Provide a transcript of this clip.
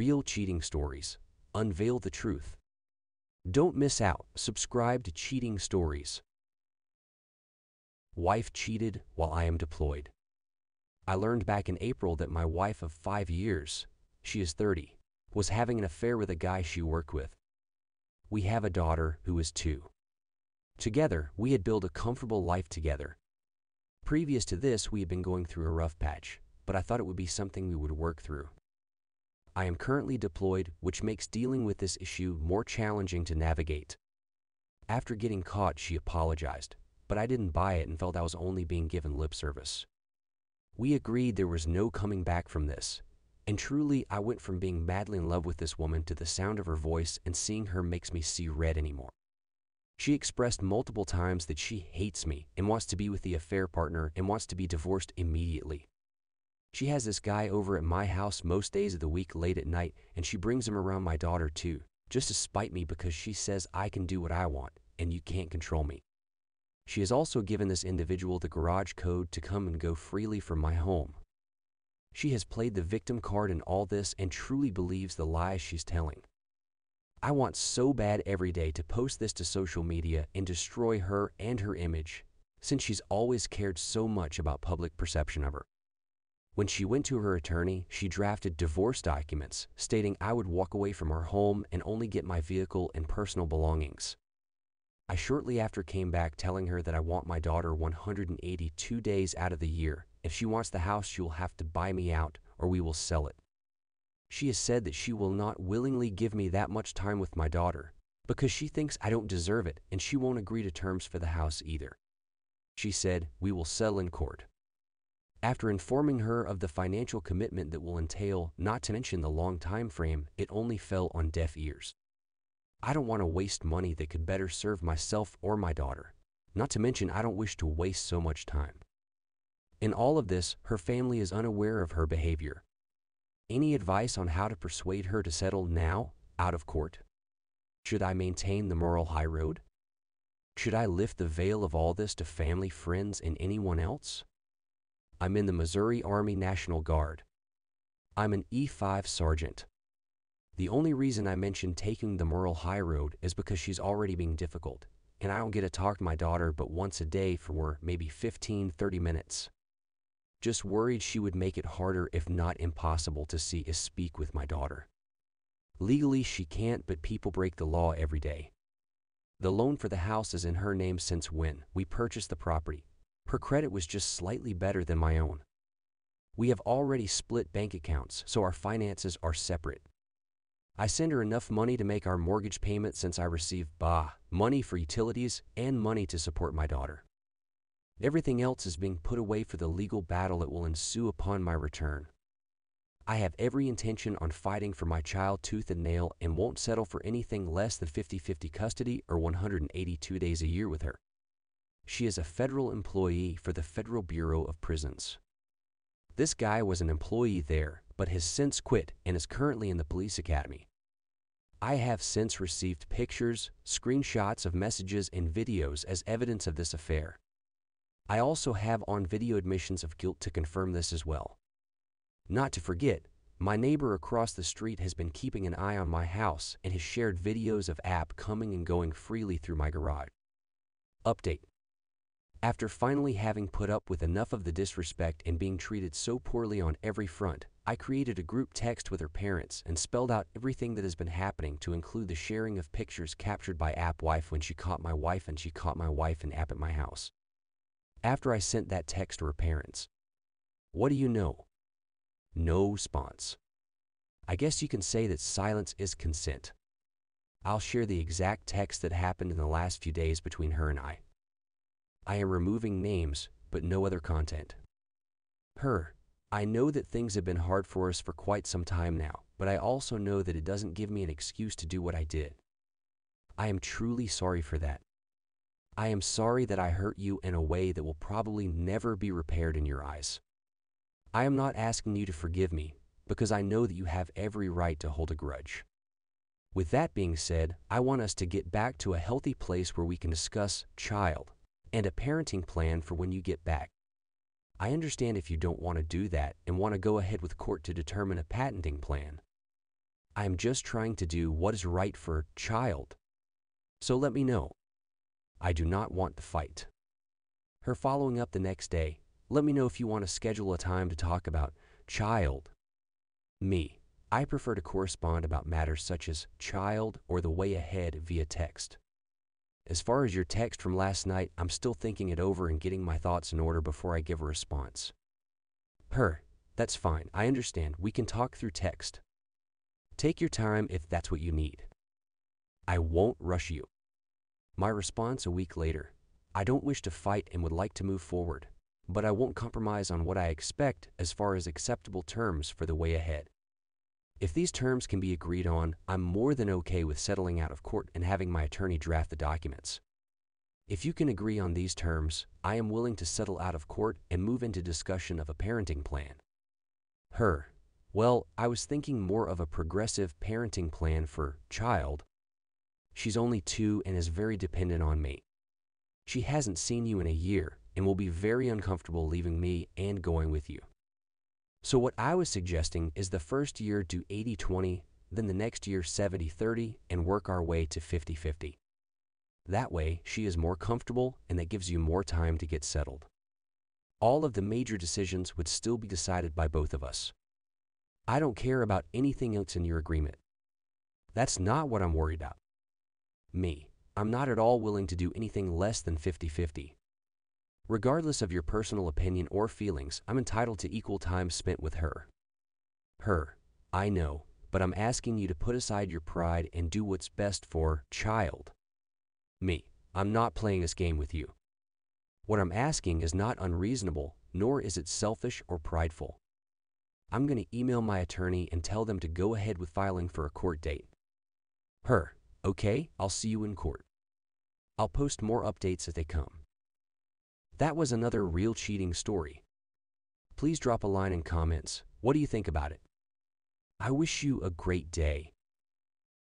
Real cheating stories. Unveil the truth. Don't miss out. Subscribe to Cheating Stories. Wife cheated while I am deployed. I learned back in April that my wife of 5 years, she is 30, was having an affair with a guy she worked with. We have a daughter who is 2. Together, we had built a comfortable life together. Previous to this, we had been going through a rough patch, but I thought it would be something we would work through. I am currently deployed, which makes dealing with this issue more challenging to navigate. After getting caught, she apologized, but I didn't buy it and felt I was only being given lip service. We agreed there was no coming back from this, and truly I went from being madly in love with this woman to the sound of her voice and seeing her makes me see red anymore. She expressed multiple times that she hates me and wants to be with the affair partner and wants to be divorced immediately. She has this guy over at my house most days of the week late at night, and she brings him around my daughter too, just to spite me because she says I can do what I want and you can't control me. She has also given this individual the garage code to come and go freely from my home. She has played the victim card in all this and truly believes the lies she's telling. I want so bad every day to post this to social media and destroy her and her image, since she's always cared so much about public perception of her. When she went to her attorney, she drafted divorce documents stating I would walk away from our home and only get my vehicle and personal belongings. I shortly after came back telling her that I want my daughter 182 days out of the year. If she wants the house, she will have to buy me out or we will sell it. She has said that she will not willingly give me that much time with my daughter because she thinks I don't deserve it and she won't agree to terms for the house either. She said, we will settle in court. After informing her of the financial commitment that will entail, not to mention the long time frame, it only fell on deaf ears. I don't want to waste money that could better serve myself or my daughter. Not to mention, I don't wish to waste so much time. In all of this, her family is unaware of her behavior. Any advice on how to persuade her to settle now, out of court? Should I maintain the moral high road? Should I lift the veil of all this to family, friends, and anyone else? I'm in the Missouri Army National Guard. I'm an E5 sergeant. The only reason I mentioned taking the moral high road is because she's already being difficult, and I don't get to talk to my daughter but once a day for maybe 15-30 minutes. Just worried she would make it harder, if not impossible, to see or speak with my daughter. Legally she can't, but people break the law every day. The loan for the house is in her name since when we purchased the property. Her credit was just slightly better than my own. We have already split bank accounts, so our finances are separate. I send her enough money to make our mortgage payment since I receive money for utilities and money to support my daughter. Everything else is being put away for the legal battle that will ensue upon my return. I have every intention on fighting for my child tooth and nail and won't settle for anything less than 50-50 custody or 182 days a year with her. She is a federal employee for the Federal Bureau of Prisons. This guy was an employee there, but has since quit and is currently in the police academy. I have since received pictures, screenshots of messages, and videos as evidence of this affair. I also have on-video admissions of guilt to confirm this as well. Not to forget, my neighbor across the street has been keeping an eye on my house and has shared videos of App coming and going freely through my garage. Update. After finally having put up with enough of the disrespect and being treated so poorly on every front, I created a group text with her parents and spelled out everything that has been happening, to include the sharing of pictures captured by App wife when she caught my wife and she caught my wife and App at my house. After I sent that text to her parents, what do you know? No response. I guess you can say that silence is consent. I'll share the exact text that happened in the last few days between her and I. I am removing names, but no other content. Her. I know that things have been hard for us for quite some time now, but I also know that it doesn't give me an excuse to do what I did. I am truly sorry for that. I am sorry that I hurt you in a way that will probably never be repaired in your eyes. I am not asking you to forgive me, because I know that you have every right to hold a grudge. With that being said, I want us to get back to a healthy place where we can discuss child and a parenting plan for when you get back. I understand if you don't want to do that and want to go ahead with court to determine a parenting plan. I am just trying to do what is right for child. So let me know. I do not want the fight. Her following up the next day, let me know if you want to schedule a time to talk about child. Me, I prefer to correspond about matters such as child or the way ahead via text. As far as your text from last night, I'm still thinking it over and getting my thoughts in order before I give a response. Her, that's fine, I understand, we can talk through text. Take your time if that's what you need. I won't rush you. My response a week later, I don't wish to fight and would like to move forward, but I won't compromise on what I expect as far as acceptable terms for the way ahead. If these terms can be agreed on, I'm more than okay with settling out of court and having my attorney draft the documents. If you can agree on these terms, I am willing to settle out of court and move into discussion of a parenting plan. Her, well, I was thinking more of a progressive parenting plan for child. She's only 2 and is very dependent on me. She hasn't seen you in a year and will be very uncomfortable leaving me and going with you. So what I was suggesting is the first year do 80-20, then the next year 70-30, and work our way to 50-50. That way, she is more comfortable and that gives you more time to get settled. All of the major decisions would still be decided by both of us. I don't care about anything else in your agreement. That's not what I'm worried about. Me, I'm not at all willing to do anything less than 50-50. Regardless of your personal opinion or feelings, I'm entitled to equal time spent with her. Her, I know, but I'm asking you to put aside your pride and do what's best for child. Me, I'm not playing this game with you. What I'm asking is not unreasonable, nor is it selfish or prideful. I'm going to email my attorney and tell them to go ahead with filing for a court date. Her, okay, I'll see you in court. I'll post more updates as they come. That was another real cheating story. Please drop a line in comments. What do you think about it? I wish you a great day.